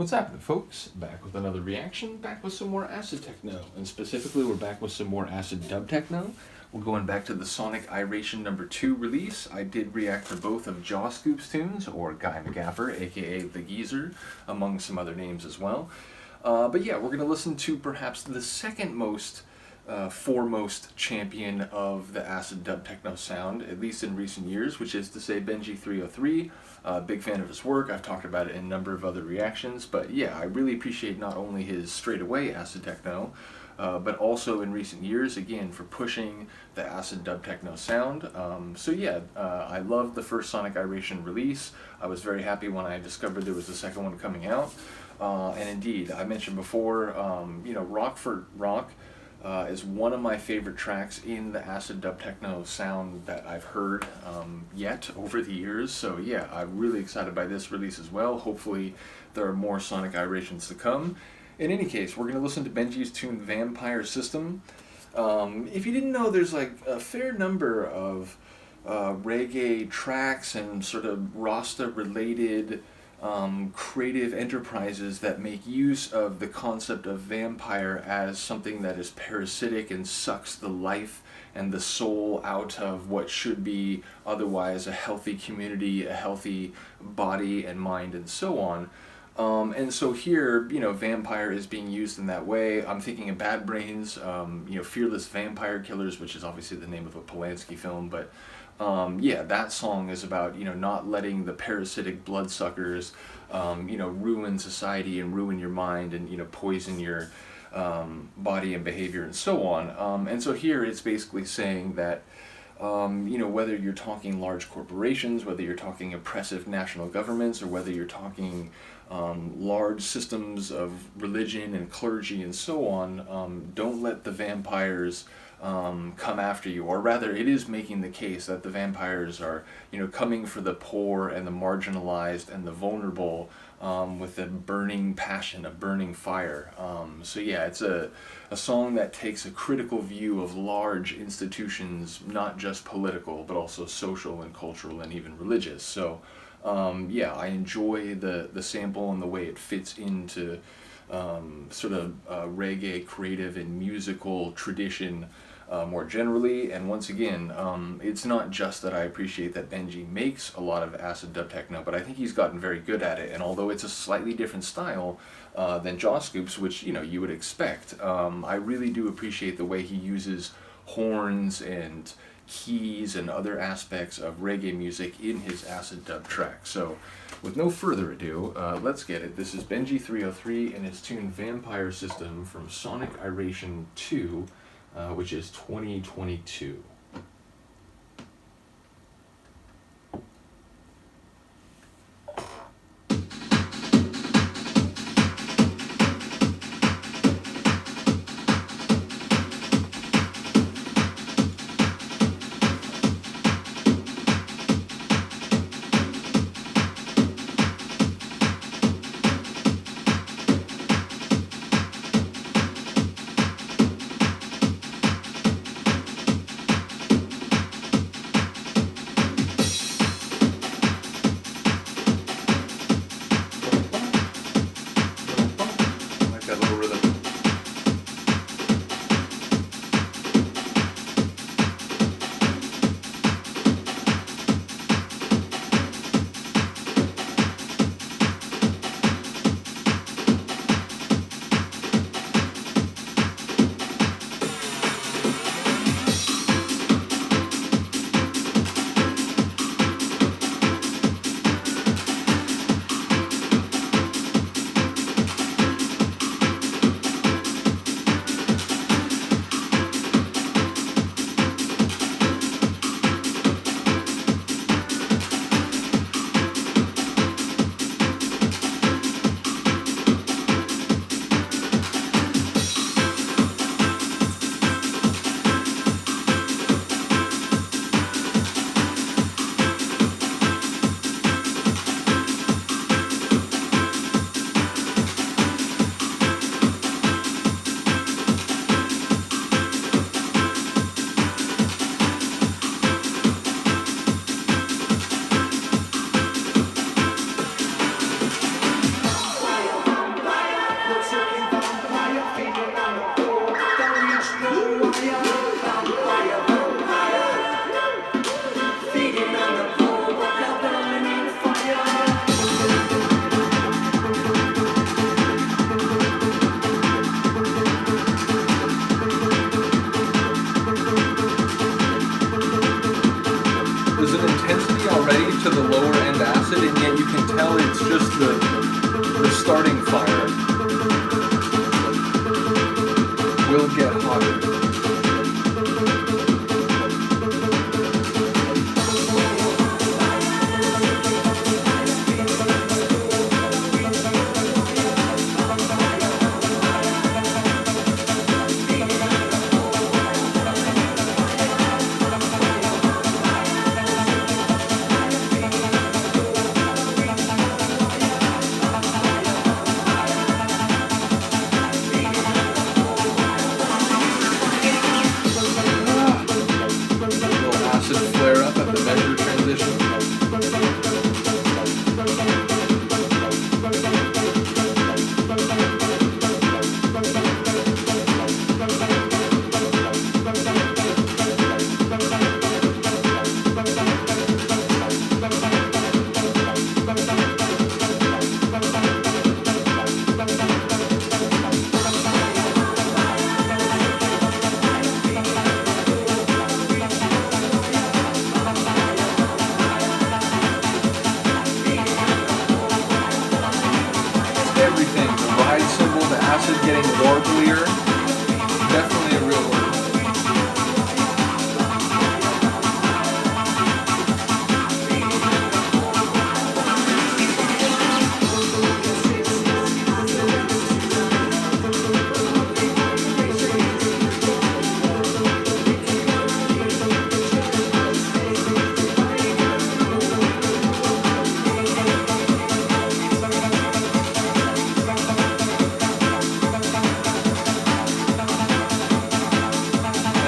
What's happening, folks? Back with another reaction, back with some more acid-techno, and specifically we're back with some more acid dub-techno. We're going back to the Sonic Iration number 2 release. I did react to both of Jaw Scoop's tunes, or Guy McGaffer, aka The Geezer, among some other names as well. But yeah, we're going to listen to perhaps the second most foremost champion of the acid dub techno sound, at least in recent years, which is to say Benji303. Big fan of his work. I've talked about it in a number of other reactions, but yeah, I really appreciate not only his straightaway acid techno, but also in recent years, again, for pushing the acid dub techno sound. So yeah, I loved the first Sonic Iration release. I was very happy when I discovered there was a second one coming out. And indeed, I mentioned before, you know, Rock for Rock is one of my favorite tracks in the acid dub techno sound that I've heard yet over the years. So yeah, I'm really excited by this release as well. Hopefully there are more Sonic Irations to come. In any case, we're going to listen to Benji's tune Vampire System. If you didn't know, there's like a fair number of reggae tracks and sort of Rasta related creative enterprises that make use of the concept of vampire as something that is parasitic and sucks the life and the soul out of what should be otherwise a healthy community, a healthy body and mind, and so on. And so here, you know, vampire is being used in that way. I'm thinking of Bad Brains, you know, Fearless Vampire Killers, which is obviously the name of a Polanski film, but yeah, that song is about, you know, not letting the parasitic bloodsuckers, you know, ruin society and ruin your mind and, you know, poison your body and behavior and so on. And so here it's basically saying that, you know, whether you're talking large corporations, whether you're talking oppressive national governments, or whether you're talking large systems of religion and clergy and so on, don't let the vampires come after you. Or rather, it is making the case that the vampires are, you know, coming for the poor and the marginalized and the vulnerable with a burning passion, a burning fire. So yeah, it's a song that takes a critical view of large institutions, not just political, but also social and cultural and even religious. So yeah, I enjoy the sample and the way it fits into sort of reggae creative and musical tradition more generally. And once again, it's not just that I appreciate that Benji makes a lot of acid dub techno, but I think he's gotten very good at it. And although it's a slightly different style than Jaw Scoop's, which, you know, you would expect, I really do appreciate the way he uses horns and keys and other aspects of reggae music in his acid dub track. So with no further ado, let's get it. This is Benji303 and his tune Vampire System from Sonic Iration 2, which is 2022. starting fire will get hotter. Flare up at the measure transition. Everything, the ride symbol, the acid getting warblier, definitely a real word.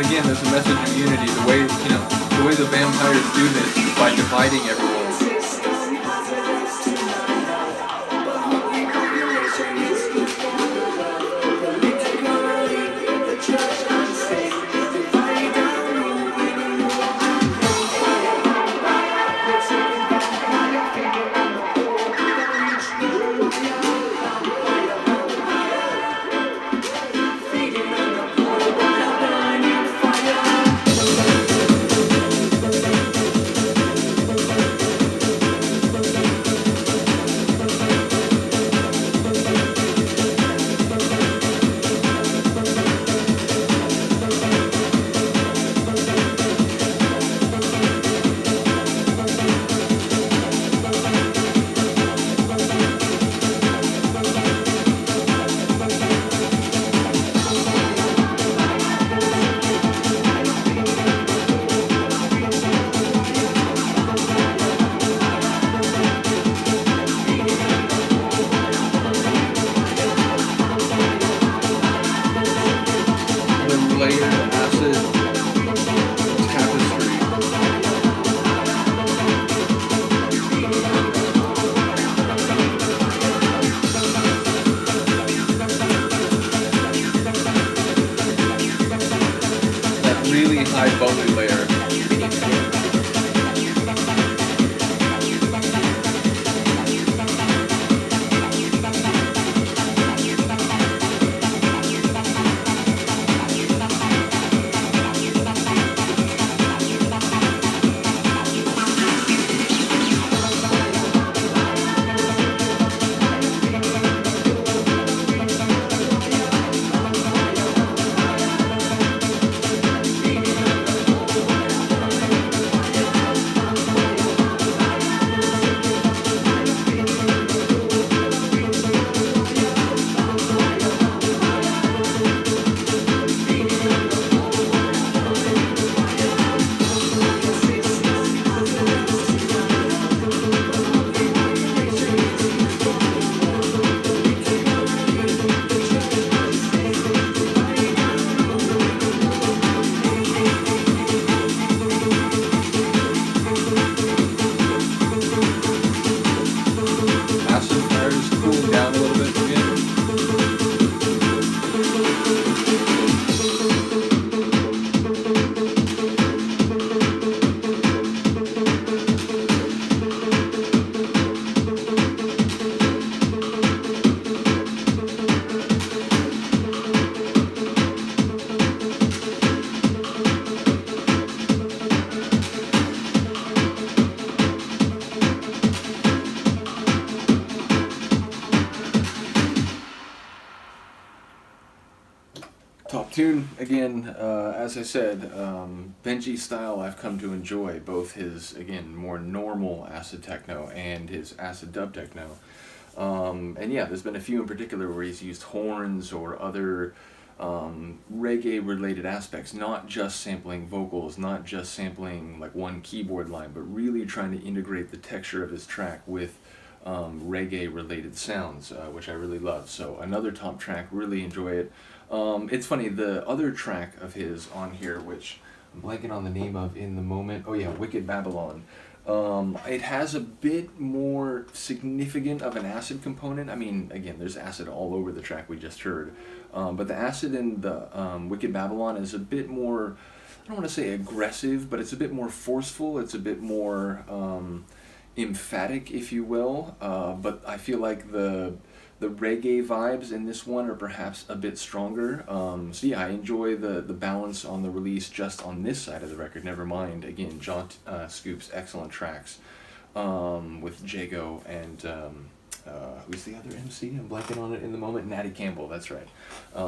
Again, there's a message of unity. The way, the way the vampires do this is by dividing everyone. Really high bubbly layer. Top tune again. As I said, Benji style I've come to enjoy both his again more normal acid techno and his acid dub techno. And yeah, there's been a few in particular where he's used horns or other reggae related aspects, not just sampling vocals, not just sampling like one keyboard line, but really trying to integrate the texture of his track with reggae related sounds, which I really love. So another top track, really enjoy it. It's funny, the other track of his on here, which I'm blanking on the name of in the moment. Oh yeah, Wicked Babylon. It has a bit more significant of an acid component. I mean, again, there's acid all over the track we just heard. But the acid in the Wicked Babylon is a bit more, I don't want to say aggressive, but it's a bit more forceful. It's a bit more emphatic, if you will. But I feel like the reggae vibes in this one are perhaps a bit stronger. So yeah, I enjoy the balance on the release just on this side of the record. Never mind, again, John Scoop's excellent tracks with Jago and who's the other MC? I'm blanking on it in the moment. Natty Campbell, that's right.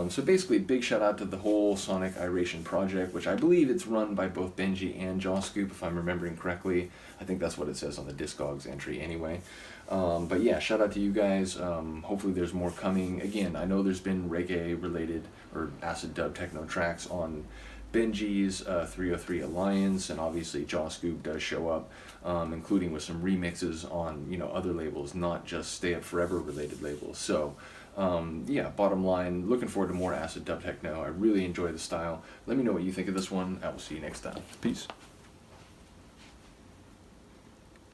So basically, big shout out to the whole Sonic Iration project, which I believe it's run by both Benji and Jaw Scoop, if I'm remembering correctly. I think that's what it says on the Discogs entry anyway. But yeah, shout out to you guys. Hopefully there's more coming. Again, I know there's been reggae related or acid dub techno tracks on Benji's 303 Alliance, and obviously Jaw Scoop does show up, including with some remixes on other labels, not just Stay Up Forever related labels. So yeah, bottom line, looking forward to more acid dub techno. I really enjoy the style. Let me know what you think of this one. I will see you next time. Peace.